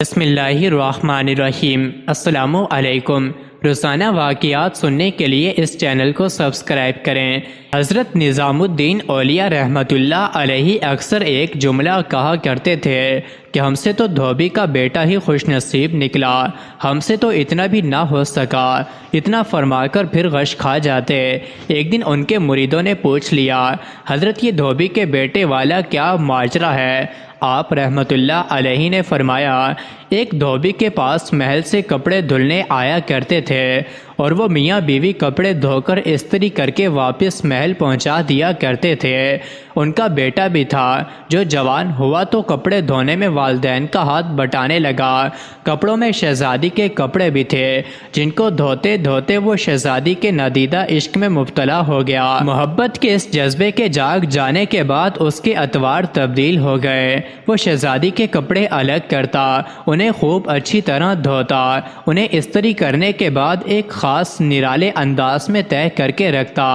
بسم اللہ الرحمن الرحیم۔ السلام علیکم۔ روزانہ واقعات سننے کے لیے اس چینل کو سبسکرائب کریں۔ حضرت نظام الدین اولیاء رحمۃ اللہ علیہ اکثر ایک جملہ کہا کرتے تھے کہ ہم سے تو دھوبی کا بیٹا ہی خوش نصیب نکلا، ہم سے تو اتنا بھی نہ ہو سکا۔ اتنا فرما کر پھر غش کھا جاتے۔ ایک دن ان کے مریدوں نے پوچھ لیا، حضرت یہ دھوبی کے بیٹے والا کیا ماجرا ہے؟ آپ رحمۃ اللہ علیہ نے فرمایا، ایک دھوبی کے پاس محل سے کپڑے دھلنے آیا کرتے تھے اور وہ میاں بیوی کپڑے دھو کر استری کر کے واپس محل پہنچا دیا کرتے تھے۔ ان کا بیٹا بھی تھا جو جوان ہوا تو کپڑے دھونے میں والدین کا ہاتھ بٹانے لگا۔ کپڑوں میں شہزادی کے کپڑے بھی تھے جن کو دھوتے دھوتے وہ شہزادی کے نادیدہ عشق میں مبتلا ہو گیا۔ محبت کے اس جذبے کے جاگ جانے کے بعد اس کے اطوار تبدیل ہو گئے۔ وہ شہزادی کے کپڑے الگ کرتا، انہیں خوب اچھی طرح دھوتا، انہیں استری کرنے کے بعد ایک خاص نرالے انداز میں طے کر کے رکھتا۔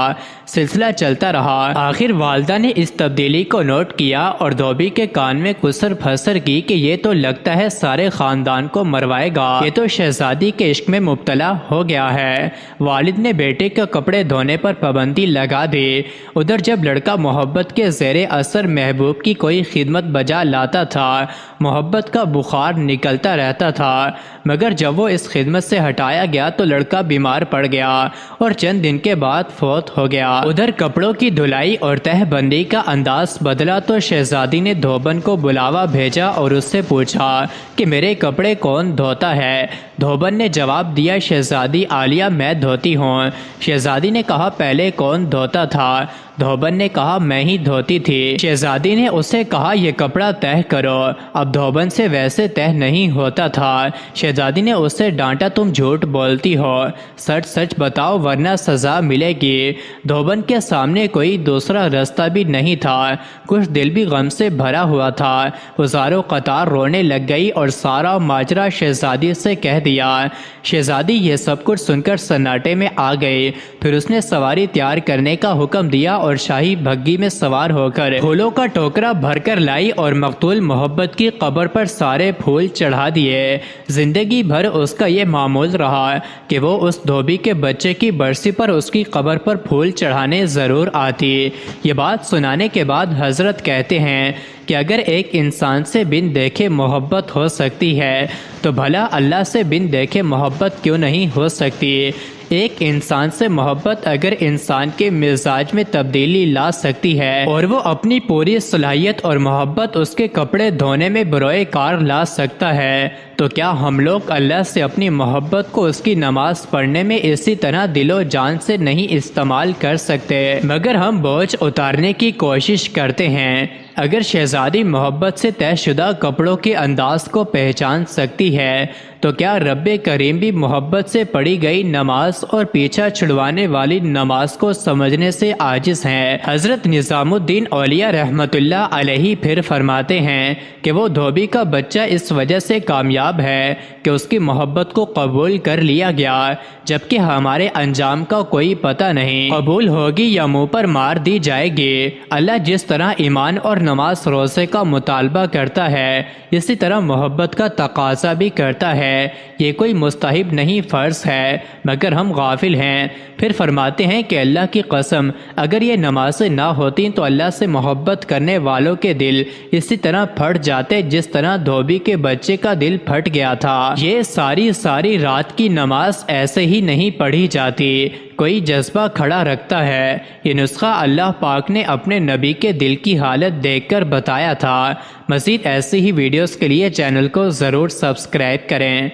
سلسلہ چلتا رہا۔ آخر والدہ نے اس تبدیلی کو نوٹ کیا اور دھوبی کے کان میں کسر پھسر کی کہ یہ تو لگتا ہے سارے خاندان کو مروائے گا، یہ تو شہزادی کے عشق میں مبتلا ہو گیا ہے۔ والد نے بیٹے کے کپڑے دھونے پر پابندی لگا دی۔ ادھر جب لڑکا محبت کے زیر اثر محبوب کی کوئی خدمت بجا لاتا تھا، محبت کا بخار نکلتا رہتا تھا، مگر جب وہ اس خدمت سے ہٹایا گیا تو لڑکا بیمار پڑ گیا اور چند دن کے بعد فوت ہو گیا۔ ادھر کپڑوں کی دھلائی اور تہہ بندی کا انداز بدلا تو شہزادی نے دھوبن کو بلاوا بھیجا اور اس سے پوچھا کہ میرے کپڑے کون دھوتا ہے؟ دھوبن نے جواب دیا، شہزادی عالیہ میں دھوتی ہوں۔ شہزادی نے کہا، پہلے کون دھوتا تھا؟ دھوبن نے کہا، میں ہی دھوتی تھی۔ شہزادی نے اسے کہا، یہ کپڑا تہہ کرو۔ اب دھوبن سے ویسے تہہ نہیں ہوتا تھا۔ شہزادی نے اسے ڈانٹا، تم جھوٹ بولتی ہو، سچ سچ بتاؤ ورنہ سزا ملے گی۔ دھوبن کے سامنے کوئی دوسرا رستہ بھی نہیں تھا۔ کچھ دل بھی غم سے بھرا ہوا تھا۔ وہ زاروں قطار رونے لگ گئی اور سارا ماجرا شہزادی سے کہہ دیا۔ شہزادی یہ سب کچھ سن کر سناٹے میں آ گئی۔ پھر اس نے سواری تیار کرنے کا حکم دیا اور شاہی بھگی میں سوار ہو کر پھولوں کا ٹوکرا بھر کر لائی اور مقتول محبت کی قبر پر سارے پھول چڑھا دیے۔ زندگی بھر اس کا یہ معمول رہا کہ وہ اس دھوبی کے بچے کی برسی پر اس کی قبر پر پھول چڑھانے ضرور آتی۔ یہ بات سنانے کے بعد حضرت کہتے ہیں کہ اگر ایک انسان سے بن دیکھے محبت ہو سکتی ہے تو بھلا اللہ سے بن دیکھے محبت کیوں نہیں ہو سکتی؟ ایک انسان سے محبت اگر انسان کے مزاج میں تبدیلی لا سکتی ہے اور وہ اپنی پوری صلاحیت اور محبت اس کے کپڑے دھونے میں بروئے کار لا سکتا ہے تو کیا ہم لوگ اللہ سے اپنی محبت کو اس کی نماز پڑھنے میں اسی طرح دل و جان سے نہیں استعمال کر سکتے؟ مگر ہم بوجھ اتارنے کی کوشش کرتے ہیں۔ اگر شہزادی محبت سے طے شدہ کپڑوں کے انداز کو پہچان سکتی ہے تو کیا رب کریم بھی محبت سے پڑھی گئی نماز اور پیچھا چھڑوانے والی نماز کو سمجھنے سے عاجز ہیں؟ حضرت نظام الدین اولیاء رحمۃ اللہ علیہ پھر فرماتے ہیں کہ وہ دھوبی کا بچہ اس وجہ سے کامیاب ہے کہ اس کی محبت کو قبول کر لیا گیا، جبکہ ہمارے انجام کا کوئی پتہ نہیں، قبول ہوگی یا منہ پر مار دی جائے گی۔ اللہ جس طرح ایمان اور نماز روزے کا مطالبہ کرتا ہے اسی طرح محبت کا تقاضا بھی کرتا ہے۔ یہ کوئی مستحب نہیں، فرض ہے، مگر ہم غافل ہیں۔ پھر فرماتے ہیں کہ اللہ کی قسم اگر یہ نمازیں نہ ہوتیں تو اللہ سے محبت کرنے والوں کے دل اسی طرح پھٹ جاتے جس طرح دھوبی کے بچے کا دل پھٹ گیا تھا۔ یہ ساری رات کی نماز ایسے ہی نہیں پڑھی جاتی، کوئی جذبہ کھڑا رکھتا ہے۔ یہ نسخہ اللہ پاک نے اپنے نبی کے دل کی حالت دیکھ کر بتایا تھا۔ مزید ایسی ہی ویڈیوز کے لیے چینل کو ضرور سبسکرائب کریں۔